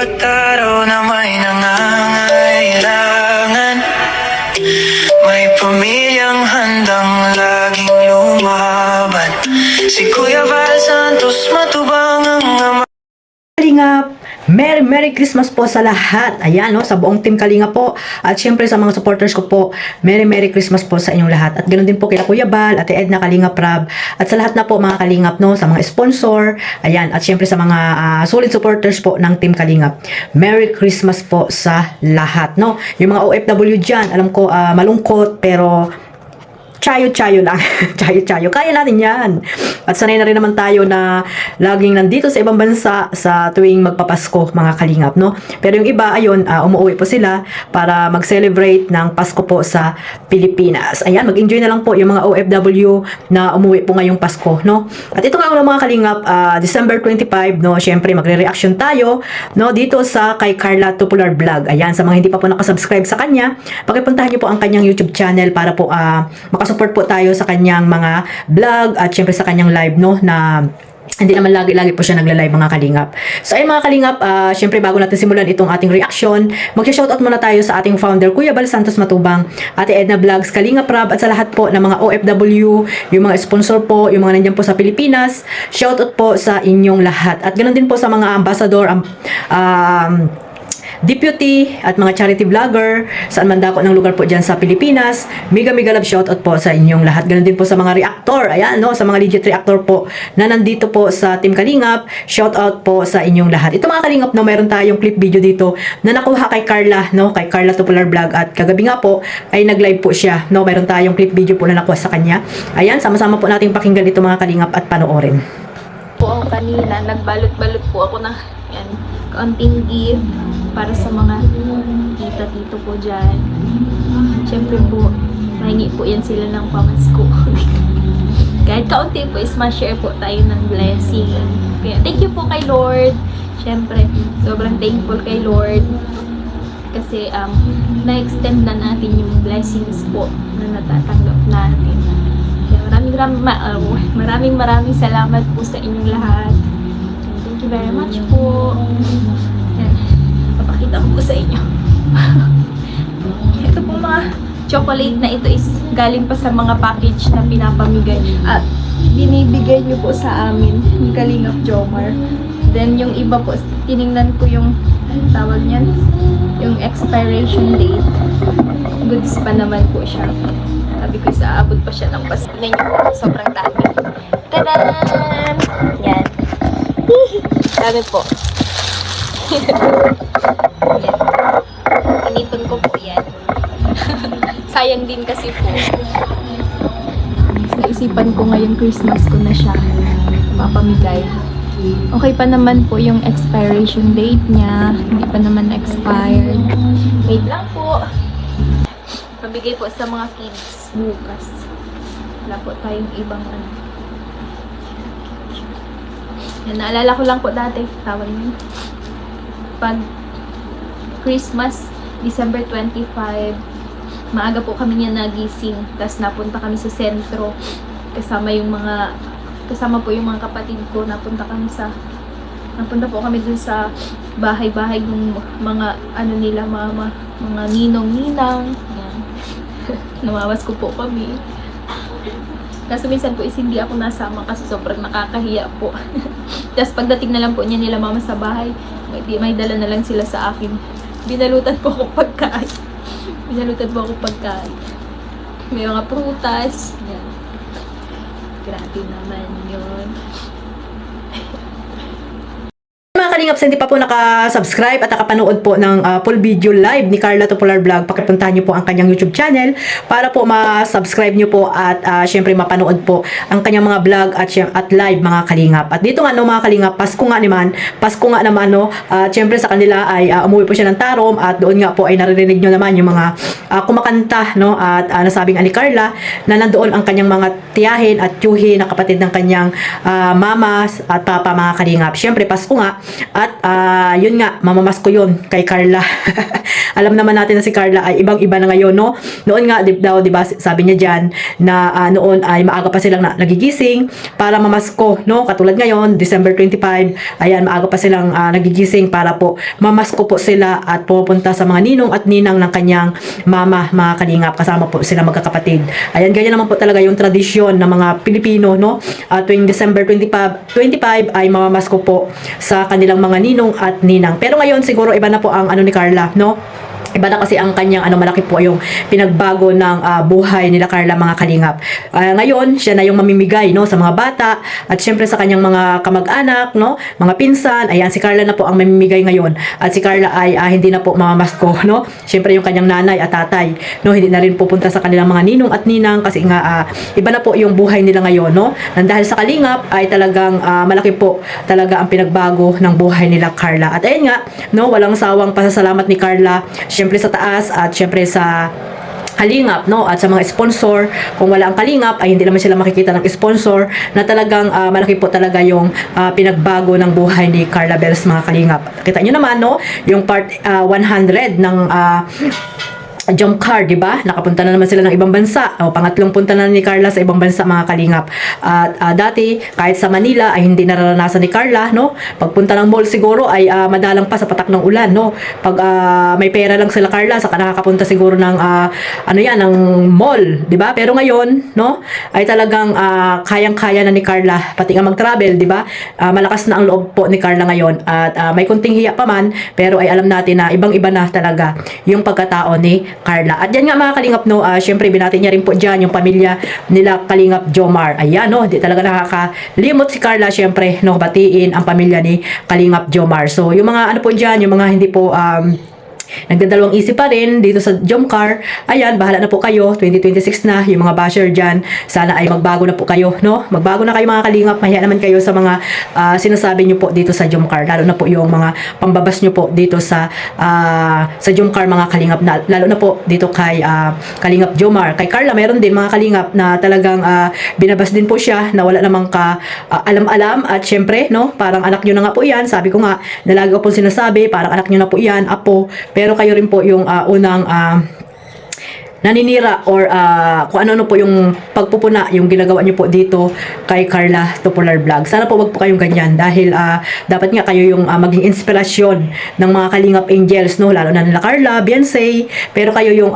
bawat araw na may nangangailangan. May pamilyang handang laging lumaban. Si Kuya Val Santos matubang ang ama. Kalingap, Merry Christmas po sa lahat. Ayan, no, sa buong team Kalingap po. At syempre sa mga supporters ko po, Merry Christmas po sa inyong lahat. At ganoon din po kila Kuya Bal, Ate Edna, Kalingap Rab. At sa lahat na po mga Kalingap, no, sa mga sponsor. Ayan, at syempre sa mga solid supporters po ng team Kalingap. Merry Christmas po sa lahat, no. Yung mga OFW dyan, alam ko malungkot pero chayo-chayo lang. Chayo-chayo. Kaya natin yan. At sanay na rin naman tayo na laging nandito sa ibang bansa sa tuwing magpapasko, mga Kalingap, no? Pero yung iba, ayun, umuwi po sila para mag-celebrate ng Pasko po sa Pilipinas. Ayan, mag-enjoy na lang po yung mga OFW na umuwi po ngayong Pasko, no? At ito nga mga Kalingap, December 25, no? Syempre, magre-reaction tayo, no? Dito sa kay Carla Tupular Vlog. Ayan, sa mga hindi pa po nakasubscribe sa kanya, pakipuntahan niyo po ang kanyang YouTube channel para po makasupport po tayo sa kanyang mga vlog at syempre sa kanyang live, no, na hindi naman lagi-lagi po siya nagla-live, mga Kalingap. So ayun mga Kalingap, syempre bago natin simulan itong ating reaction, mag-shoutout muna tayo sa ating founder Kuya Bal Santos Matubang, Ate Edna Vlogs, Kalingap Rab, at sa lahat po ng mga OFW, yung mga sponsor po, yung mga nandiyan po sa Pilipinas. Shoutout po sa inyong lahat. At ganoon din po sa mga ambassador, deputy at mga charity vlogger saan man dako ng lugar po dyan sa Pilipinas. Mega love shoutout po sa inyong lahat. Ganun din po sa mga reactor, ayan, no, sa mga legit reactor po na nandito po sa Team Kalingap. Shoutout po sa inyong lahat. Ito mga Kalingap, no, meron tayong clip video dito na nakuha kay Carla, no, kay Carla Tupular Vlog, at kagabi nga po ay nag-live po siya, no. Meron tayong clip video po na nakuha sa kanya. Ayan, sama-sama po nating pakinggan ito mga Kalingap at panoorin. Po ang kanina, nagbalot-balot po ako na yan, kaunting gift para sa mga tita-tito po dyan. Siyempre po, mahingi po yan sila ng pamasko. Kahit kaunti po, is ma-share po tayo ng blessing. Kaya thank you po kay Lord. Siyempre, sobrang thankful kay Lord. Kasi na-extend na natin yung blessings po na natatanggap natin. Kaya maraming salamat po sa inyong lahat. Thank you very much po. Yan. Papakita ko po sa inyo. Ito po mga chocolate na ito is galing pa sa mga package na pinapamigay at binibigay nyo po sa amin ni Kalingap Jomar. Then yung iba po, tiningnan ko yung tawag niyan, yung expiration date. Goods pa naman po siya. Sabi ko, aabot pa siya ng Pasko. Tignan nyo po, sobrang dami. Tadaan! Yan. Dami po. Yan. Inipon ko po yan. Sayang din kasi po. Naisipan ko ngayon Christmas ko na siya papamigay. Okay pa naman po yung expiration date niya. Hindi pa naman expired. Wait lang po. Pabigay po sa mga kids bukas. Wala po tayong ibang ano. Yan, naalala ko lang po dati. Tawag niyo. Pag Christmas, December 25, maaga po kami niya nagising. Tapos napunta kami sa sentro. Kasama po yung mga kapatid ko. Napunta po kami dun sa bahay-bahay ng mga ano nila, mga ninong-ninang. Yan. Namawas ko po kami. Kaso minsan po is hindi ako nasama kasi sobrang nakakahiya po. Tapos pagdating na lang po nila mama sa bahay, may dala na lang sila sa akin. Binalutan po ako pagkain. May mga prutas. Yan. Grabe naman yun. Mga Kalingap, sa hindi pa po nakasubscribe at nakapanood po ng full video live ni Carla Tupular Vlog, pakipuntahan niyo po ang kanyang YouTube channel para po ma-subscribe niyo po at syempre mapanood po ang kanyang mga vlog at live, mga Kalingap. At dito nga, no, mga Kalingap, Pasko nga naman, no, syempre sa kanila ay umuwi po siya ng Tarom at doon nga po ay naririnig niyo naman yung mga kumakanta, no, at nasabing ani Carla na nandoon ang kanyang mga tiyahin at tiyuhin na kapatid ng kanyang mama at papa, mga Kalingap. Syempre Pasko nga, At yun nga, mamamasko yun kay Carla. Alam naman natin na si Carla ay ibang-iba na ngayon, no? Noon nga, daw, di ba, sabi niya dyan, na noon ay maaga pa silang nagigising para mamasko, no? Katulad ngayon, December 25, ayan, maaga pa silang nagigising para po mamasko po sila at pupunta sa mga ninong at ninang ng kanyang mama, mga kalingap, kasama po sila magkakapatid. Ayan, ganyan naman po talaga yung tradisyon ng mga Pilipino, no? Tuwing December 25 ay mamamasko po sa kanilang mga ninong at ninang. Pero ngayon, siguro iba na po ang ni Carla, no? Iba na kasi ang kanyang malaki po yung pinagbago ng buhay nila Carla, mga kalingap. Ngayon, siya na yung mamimigay, no, sa mga bata at syempre sa kanyang mga kamag-anak, no, mga pinsan. Ayan, si Carla na po ang mamimigay ngayon. At si Carla ay hindi na po mamamasko, no. Syempre yung kanyang nanay at tatay, no, hindi na rin pupunta sa kanilang mga ninong at ninang kasi nga iba na po yung buhay nila ngayon, no. Nang dahil sa kalingap ay talagang malaki po talaga ang pinagbago ng buhay nila Carla. At ayun nga, no, walang sawang pasasalamat ni Carla syempre sa taas at syempre sa kalingap, no, at sa mga sponsor. Kung wala ang kalingap ay hindi naman sila makikita ng sponsor na talagang malaki po talaga yung pinagbago ng buhay ni Carla Bells, mga kalingap. Kita nyo naman, no, yung part 100 ng jump car, di ba? Nakapunta na naman sila ng ibang bansa. Pangatlong punta na ni Carla sa ibang bansa, mga kalingap. At dati, kahit sa Manila ay hindi nararanasan ni Carla, no? Pagpunta ng mall siguro ay madalang pa sa patak ng ulan, no? Pag may pera lang sila Carla, saka nakakapunta siguro ng ng mall, di ba? Pero ngayon, no? Ay talagang kayang-kaya na ni Carla pati nga mag-travel, di ba? Malakas na ang loob po ni Carla ngayon at may kunting hiya pa man, pero ay alam natin na ibang-iba na talaga yung pagkatao ni Carla. At yan nga, mga kalingap, no, syempre binati niya rin po dyan yung pamilya nila Kalingap Jomar. Ayan, no, di talaga nakakalimot si Carla, syempre, no, batiin ang pamilya ni Kalingap Jomar. So, yung mga po dyan, yung mga hindi po nagdadalawang isip pa rin dito sa Jomcar, ayan, bahala na po kayo. 2026 na, yung mga basher dyan, sana ay magbago na po kayo, no? Magbago na kayo, mga kalingap. Mahiya naman kayo sa mga sinasabi nyo po dito sa Jomcar, lalo na po yung mga pambabas nyo po dito sa Jomcar, mga kalingap, lalo na po dito kay Kalingap Jomar. Kay Carla, meron din, mga kalingap, na talagang binabas din po siya na wala namang alam-alam. At syempre, no, parang anak nyo na nga po yan. Sabi ko nga, nalagi ko po sinasabi, parang anak nyo na po yan, apo. Pero kayo rin po yung unang naninira or kung ano po yung pagpupuna yung ginagawa niyo po dito kay Carla Tupular Vlog. Sana po wag po kayong ganyan dahil dapat nga kayo yung maging inspirasyon ng mga Kalingap Angels, no, lalo na nila Carla, Beyonce, pero kayo yung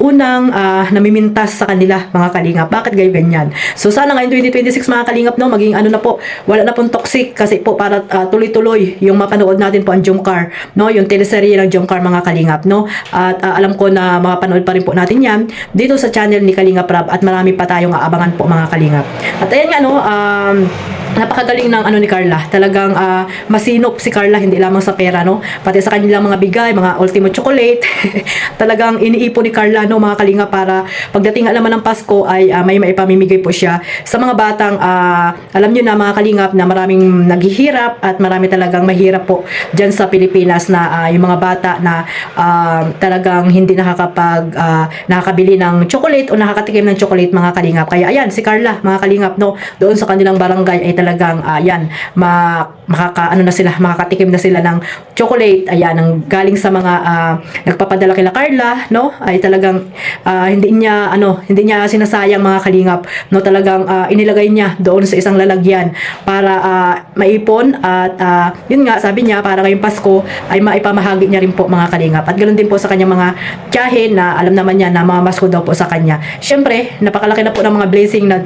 unang namimintas sa kanila, mga Kalingap. Bakit kayo ganyan? So sana ngayon 2026, mga Kalingap, no, maging na po, wala na pong toxic kasi po para tuloy-tuloy yung mapanood natin po ang Jomcar, no, yung teleserye ng Jomcar, mga Kalingap, no. At alam ko na mapanood pa rin po natin yan dito sa channel ni Kalingap Rab at marami pa tayong aabangan po, mga Kalingap. At ayan nga, no, napakagaling ng ni Carla. Talagang masinop si Carla, hindi lamang sa pera, no, pati sa kanilang mga bigay, mga ultimo chocolate. Talagang iniipon ni Carla, no, mga Kalingap, para pagdating nga naman ng Pasko ay may maipamimigay po siya sa mga batang alam nyo na, mga Kalingap, na maraming naghihirap at marami talagang mahirap po dyan sa Pilipinas na yung mga bata na talagang hindi nakakabili ng chocolate o nakakatikim ng chocolate, mga Kalingap. Kaya ayan, si Carla, mga Kalingap, no, doon sa kanilang barangay ay talagang makakatikim na sila ng chocolate. Ayan, ang galing sa mga nagpapadala kila Carla, no, ay talagang hindi niya sinasayang, mga Kalingap, no, talagang inilagay niya doon sa isang lalagyan para maipon at yun nga, sabi niya, para ngayong Pasko ay maipamahagi niya rin po, mga Kalingap. At ganoon din po sa kanyang mga tiyahin na alam naman niya na mamasko daw po sa kanya. Syempre, napakalaki na po ng mga blessing na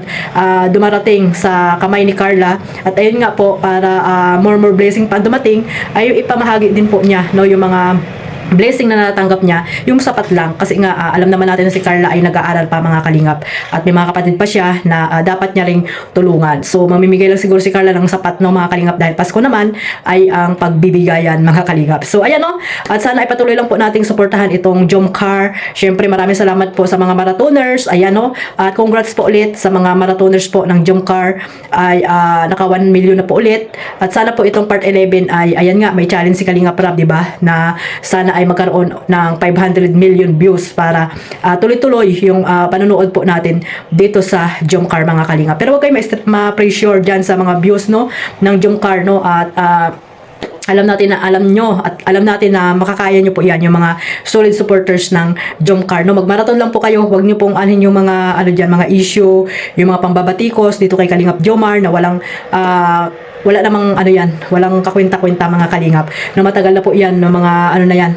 dumarating sa kamay ni Carla. At ayun nga po, para more blessing pa dumating, ay ipamahagi din po niya, no, yung mga blessing na natanggap niya, yung sapat lang. Kasi nga, alam naman natin na si Carla ay nag-aaral pa, mga Kalingap. At may mga kapatid pa siya na dapat niya ring tulungan. So, mamimigay lang siguro si Carla ng sapat, no, mga Kalingap, dahil Pasko naman ay ang pagbibigayan, mga Kalingap. So, ayan, no. At sana ay patuloy lang po nating suportahan itong Jomcar. Syempre, maraming salamat po sa mga marathoners. Ayan, no. At congrats po ulit sa mga marathoners po ng Jomcar. Ay naka 1 million na po ulit. At sana po itong part 11 ay, ayan nga, may challenge si Kalingap Rab, diba? Na sana ay magkaroon ng 500 million views para tuloy-tuloy yung panonood po natin dito sa Jomcar, mga Kalingap. Pero huwag kayo ma-pressure dyan sa mga views, no, ng Jomcar, no, at alam nyo at alam natin na makakaya nyo po yan, yung mga solid supporters ng Jomcar, no? Magmarathon lang po kayo, huwag nyo pong anin yung mga mga issue, yung mga pambabatikos dito kay Kalingap Jomar na wala namang walang kakwenta-kwenta mga kalingap. Na matagal na po yan ng mga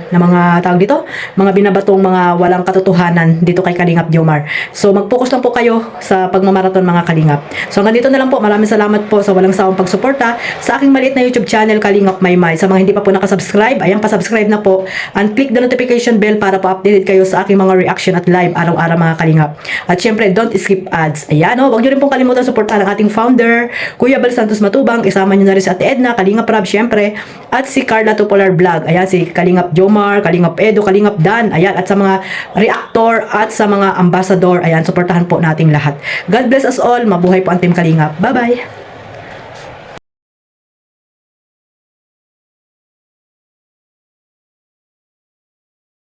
na mga tawag dito, mga binabatong mga walang katotohanan dito kay Kalingap Jomar. So mag-focus lang po kayo sa pagmamarathon mga kalingap. So hanggang dito na lang po. Maraming salamat po sa walang sawang pagsuporta sa aking maliit na YouTube channel Kalingap Maymay. Sa mga hindi pa po nakasubscribe, ayan, pa-subscribe na po and click the notification bell para po updated kayo sa aking mga reaction at live araw-araw mga kalingap. At syempre, don't skip ads. Ayan, huwag nyo rin pong kalimutan suportahan ang ating founder, Kuya Bal Santos Matubang. Isama nyo na rin si Ate Edna, Kalingap Rab, syempre, at si Carla Tupolar Vlog. Ayan, si Kalingap Jomar, Kalingap Edo, Kalingap Dan. Ayan, at sa mga reactor at sa mga ambassador. Ayan, suportahan po nating lahat. God bless us all. Mabuhay po ang Team Kalingap. Bye-bye!